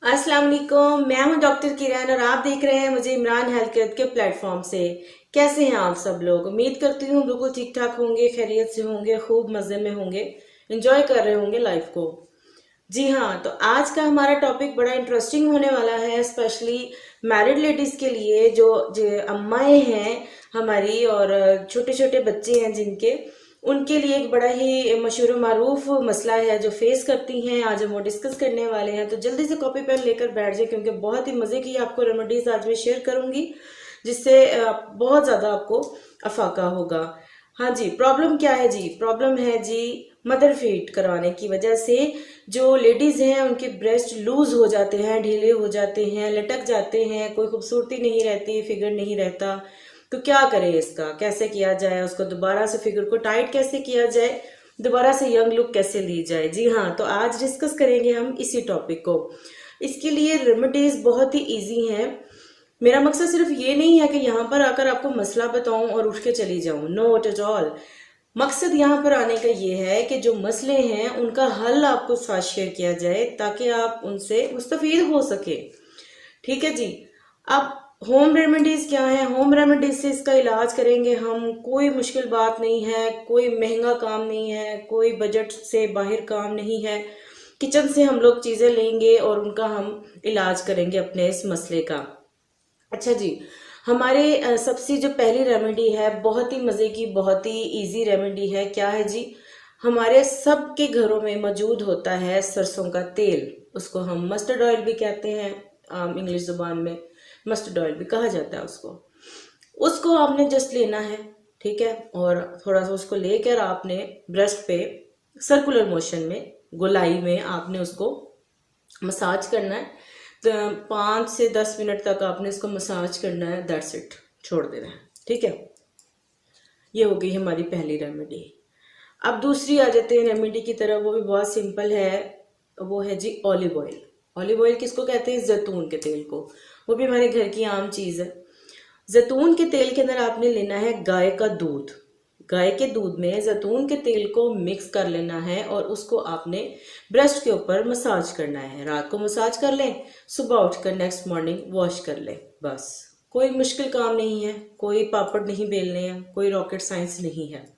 अस्सलाम वालेकुम। मैं हूं डॉक्टर किरण और आप देख रहे हैं मुझे इमरान हेल्थ केयर के प्लेटफॉर्म से। कैसे हैं आप सब लोग? उम्मीद करती हूँ बिल्कुल ठीक ठाक होंगे, खैरियत से होंगे, खूब मज़े में होंगे, एंजॉय कर रहे होंगे लाइफ को। जी हाँ, तो आज का हमारा टॉपिक बड़ा इंटरेस्टिंग होने वाला है, स्पेशली मैरिड लेडीज़ के लिए जो अम्माएँ हैं हमारी और छोटे छोटे बच्चे हैं जिनके, उनके लिए एक बड़ा ही मशहूर मारूफ मसला है जो फेस करती हैं। आज हम वो डिस्कस करने वाले हैं, तो जल्दी से कॉपी पेन लेकर बैठ जाए क्योंकि बहुत ही मज़े की आपको रेमेडीज आज मैं शेयर करूंगी जिससे बहुत ज़्यादा आपको अफाका होगा। हाँ जी, प्रॉब्लम क्या है जी? प्रॉब्लम है जी मदर फीड करवाने की वजह से जो लेडीज़ हैं उनके ब्रेस्ट लूज हो जाते हैं, ढीले हो जाते हैं, लटक जाते हैं, कोई खूबसूरती नहीं रहती, फिगर नहीं रहता। तो क्या करें, इसका कैसे किया जाए, उसको दोबारा से फिगर को टाइट कैसे किया जाए, दोबारा से यंग लुक कैसे ली जाए। जी हाँ, तो आज डिस्कस करेंगे हम इसी टॉपिक को। इसके लिए रेमेडीज बहुत ही इजी हैं। मेरा मकसद सिर्फ ये नहीं है कि यहाँ पर आकर आपको मसला बताऊं और उठ के चली जाऊं, नॉट एट ऑल। मकसद यहाँ पर आने का ये है कि जो मसले हैं उनका हल आपको साथ शेयर किया जाए ताकि आप उनसे मुस्तफीद हो सके। ठीक है जी। अब होम रेमेडीज क्या है? होम रेमेडीज से इसका इलाज करेंगे हम, कोई मुश्किल बात नहीं है, कोई महंगा काम नहीं है, कोई बजट से बाहर काम नहीं है। किचन से हम लोग चीज़ें लेंगे और उनका हम इलाज करेंगे अपने इस मसले का। अच्छा जी, हमारे सबसे जो पहली रेमेडी है बहुत ही मज़े की, बहुत ही इजी रेमेडी है। क्या है जी? हमारे सबके घरों में मौजूद होता है सरसों का तेल। उसको हम मस्टर्ड ऑयल भी कहते हैं, इंग्लिश ज़ुबान में मस्टर्ड ऑयल भी कहा जाता है उसको। उसको आपने जस्ट लेना है, ठीक है, और थोड़ा सा उसको लेकर आपने ब्रेस्ट पे सर्कुलर मोशन में, गोलाई में आपने उसको मसाज करना है। तो 5 से 10 मिनट तक आपने इसको मसाज करना है, दैट्स इट, छोड़ देना है। ठीक है, ये हो गई हमारी पहली रेमेडी। अब दूसरी आ जाते हैं रेमेडी की तरफ, वो भी बहुत सिंपल है। वो है जी ऑलिव ऑयल। ऑलिव ऑयल किसको कहते हैं? जैतून के तेल को। वो भी हमारे घर की आम चीज़ है। जैतून के तेल के अंदर आपने लेना है गाय का दूध। गाय के दूध में जैतून के तेल को मिक्स कर लेना है और उसको आपने ब्रेस्ट के ऊपर मसाज करना है। रात को मसाज कर लें, सुबह उठकर नेक्स्ट मॉर्निंग वॉश कर लें, बस। कोई मुश्किल काम नहीं है, कोई पापड़ नहीं बेलने हैं, कोई रॉकेट साइंस नहीं है।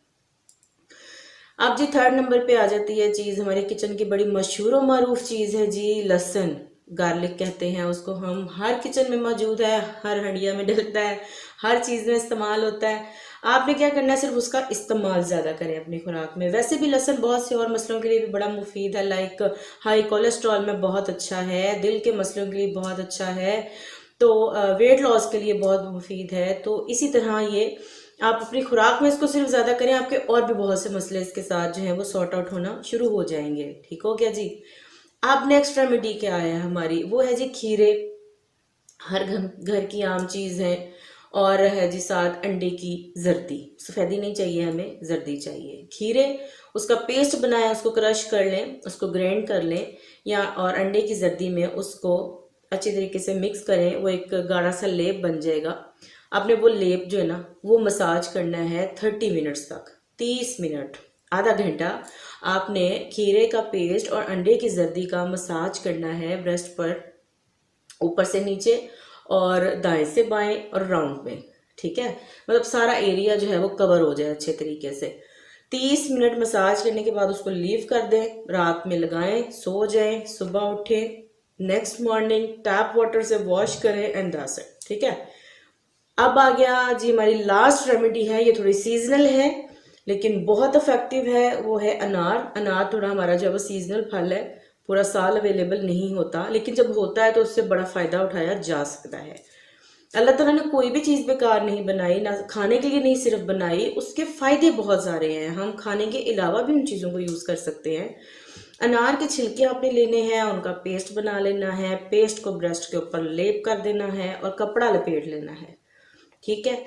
अब जी थर्ड नंबर पे आ जाती है चीज़, हमारे किचन की बड़ी मशहूर और मारूफ चीज़ है जी लहसुन। गार्लिक कहते हैं उसको हम। हर किचन में मौजूद है, हर हंडिया में डलता है, हर चीज़ में इस्तेमाल होता है। आपने क्या करना है, सिर्फ उसका इस्तेमाल ज़्यादा करें अपनी खुराक में। वैसे भी लहसुन बहुत से और मसलों के लिए भी बड़ा मुफीद है, लाइक हाई कोलेस्ट्रॉल में बहुत अच्छा है, दिल के मसलों के लिए बहुत अच्छा है, तो वेट लॉस के लिए बहुत मुफीद है। तो इसी तरह ये आप अपनी खुराक में इसको सिर्फ ज़्यादा करें, आपके और भी बहुत से मसले इसके साथ जो है वो सॉर्ट आउट होना शुरू हो जाएंगे। ठीक हो गया जी। अब नेक्स्ट रेमेडी क्या है हमारी? वो है जी खीरे। हर घर की आम चीज़ है। और है जी साथ अंडे की जर्दी। सफ़ेदी नहीं चाहिए हमें, जर्दी चाहिए। खीरे, उसका पेस्ट बनाया, उसको क्रश कर लें, उसको ग्राइंड कर लें, या और अंडे की जर्दी में उसको अच्छी तरीके से मिक्स करें, वो एक गाढ़ा सा लेप बन जाएगा। आपने वो लेप जो है ना वो मसाज करना है 30 मिनट्स तक, 30 मिनट, आधा घंटा। आपने खीरे का पेस्ट और अंडे की जर्दी का मसाज करना है ब्रेस्ट पर, ऊपर से नीचे और दाएं से बाएं और राउंड में। ठीक है, मतलब सारा एरिया जो है वो कवर हो जाए अच्छे तरीके से। 30 मिनट मसाज करने के बाद उसको लीव कर दें, रात में लगाएं, सो जाएं, सुबह उठें, नेक्स्ट मॉर्निंग टैप वाटर से वॉश करें एंड दैट्स इट। ठीक है। अब आ गया जी हमारी लास्ट रेमेडी है, ये थोड़ी सीजनल है लेकिन बहुत इफेक्टिव है। वो है अनार। अनार थोड़ा हमारा जो है वो सीजनल फल है, पूरा साल अवेलेबल नहीं होता, लेकिन जब होता है तो उससे बड़ा फ़ायदा उठाया जा सकता है। अल्लाह ताला ने कोई भी चीज़ बेकार नहीं बनाई, ना खाने के लिए नहीं सिर्फ बनाई, उसके फ़ायदे बहुत सारे हैं। हम खाने के अलावा भी उन चीज़ों को यूज़ कर सकते हैं। अनार के छिलके आपने लेने हैं, उनका पेस्ट बना लेना है, पेस्ट को ब्रेस्ट के ऊपर लेप कर देना है और कपड़ा लपेट लेना है। ठीक है,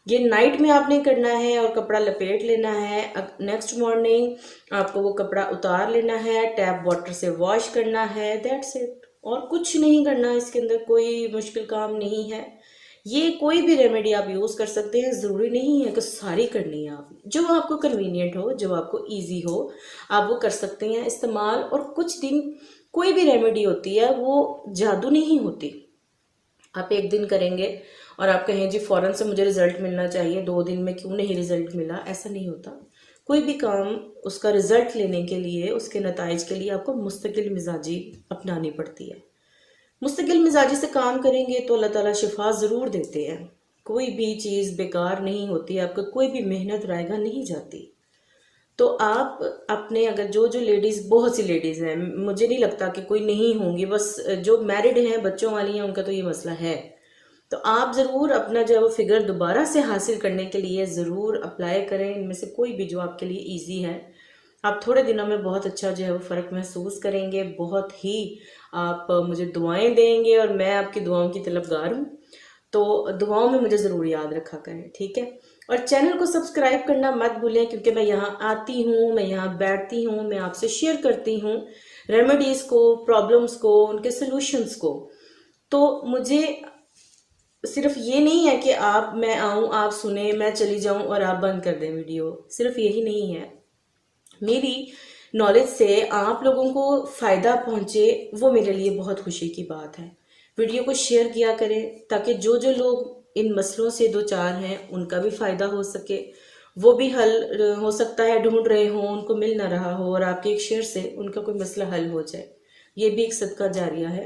ये नाइट में आपने करना है और कपड़ा लपेट लेना है। नेक्स्ट मॉर्निंग आपको वो कपड़ा उतार लेना है, टैप वाटर से वॉश करना है, दैट्स इट। और कुछ नहीं करना, इसके अंदर कोई मुश्किल काम नहीं है। ये कोई भी रेमेडी आप यूज़ कर सकते हैं, ज़रूरी नहीं है कि सारी करनी है आप। जो आपको कन्वीनियंट हो, जो आपको ईजी हो, आप वो कर सकते हैं इस्तेमाल। और कुछ दिन कोई भी रेमेडी होती है वो जादू नहीं होती। आप एक दिन करेंगे और आप कहें जी फौरन से मुझे रिजल्ट मिलना चाहिए, 2 दिन में क्यों नहीं रिजल्ट मिला, ऐसा नहीं होता। कोई भी काम उसका रिजल्ट लेने के लिए, उसके नताइज के लिए आपको मुस्तकिल मिजाजी अपनानी पड़ती है। मुस्तकिल मिजाजी से काम करेंगे तो अल्लाह ताला शिफा ज़रूर देते हैं। कोई भी चीज़ बेकार नहीं होती, आपका कोई भी मेहनत रायगा नहीं जाती। तो आप अपने, अगर जो जो लेडीज़, बहुत सी लेडीज़ हैं, मुझे नहीं लगता कि कोई नहीं होंगी, बस जो मैरिड हैं, बच्चों वाली हैं, उनका तो ये मसला है। तो आप ज़रूर अपना जो है वो फिगर दोबारा से हासिल करने के लिए ज़रूर अप्लाई करें, इनमें से कोई भी जो आपके लिए इजी है। आप थोड़े दिनों में बहुत अच्छा जो है वो फ़र्क महसूस करेंगे, बहुत ही आप मुझे दुआएं देंगे और मैं आपकी दुआओं की तलबगार हूँ। तो दुआओं में मुझे ज़रूर याद रखा करें, ठीक है। और चैनल को सब्सक्राइब करना मत भूलें, क्योंकि मैं यहाँ आती हूँ, मैं यहाँ बैठती हूँ, मैं आपसे शेयर करती हूँ रेमेडीज़ को, प्रॉब्लम्स को, उनके सॉल्यूशंस को। तो मुझे सिर्फ ये नहीं है कि मैं आऊँ, आप सुने, मैं चली जाऊँ और आप बंद कर दें वीडियो, सिर्फ यही नहीं है। मेरी नॉलेज से आप लोगों को फ़ायदा पहुँचे, वो मेरे लिए बहुत खुशी की बात है। वीडियो को शेयर किया करें ताकि जो जो लोग इन मसलों से दो चार हैं उनका भी फ़ायदा हो सके, वो भी हल हो सकता है ढूंढ रहे हों, उनको मिल ना रहा हो, और आपके एक शेयर से उनका कोई मसला हल हो जाए। ये भी एक सदका जारिया है।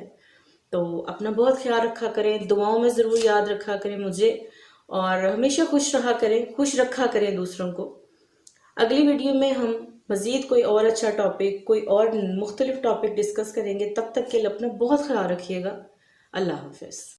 तो अपना बहुत ख्याल रखा करें, दुआओं में ज़रूर याद रखा करें मुझे, और हमेशा खुश रहा करें, खुश रखा करें दूसरों को। अगली वीडियो में हम मज़ीद कोई और अच्छा टॉपिक, कोई और मुख्तलिफ टॉपिक डिस्कस करेंगे। तब तक के लिए अपना बहुत ख्याल रखिएगा। अल्लाह हाफ़िज़।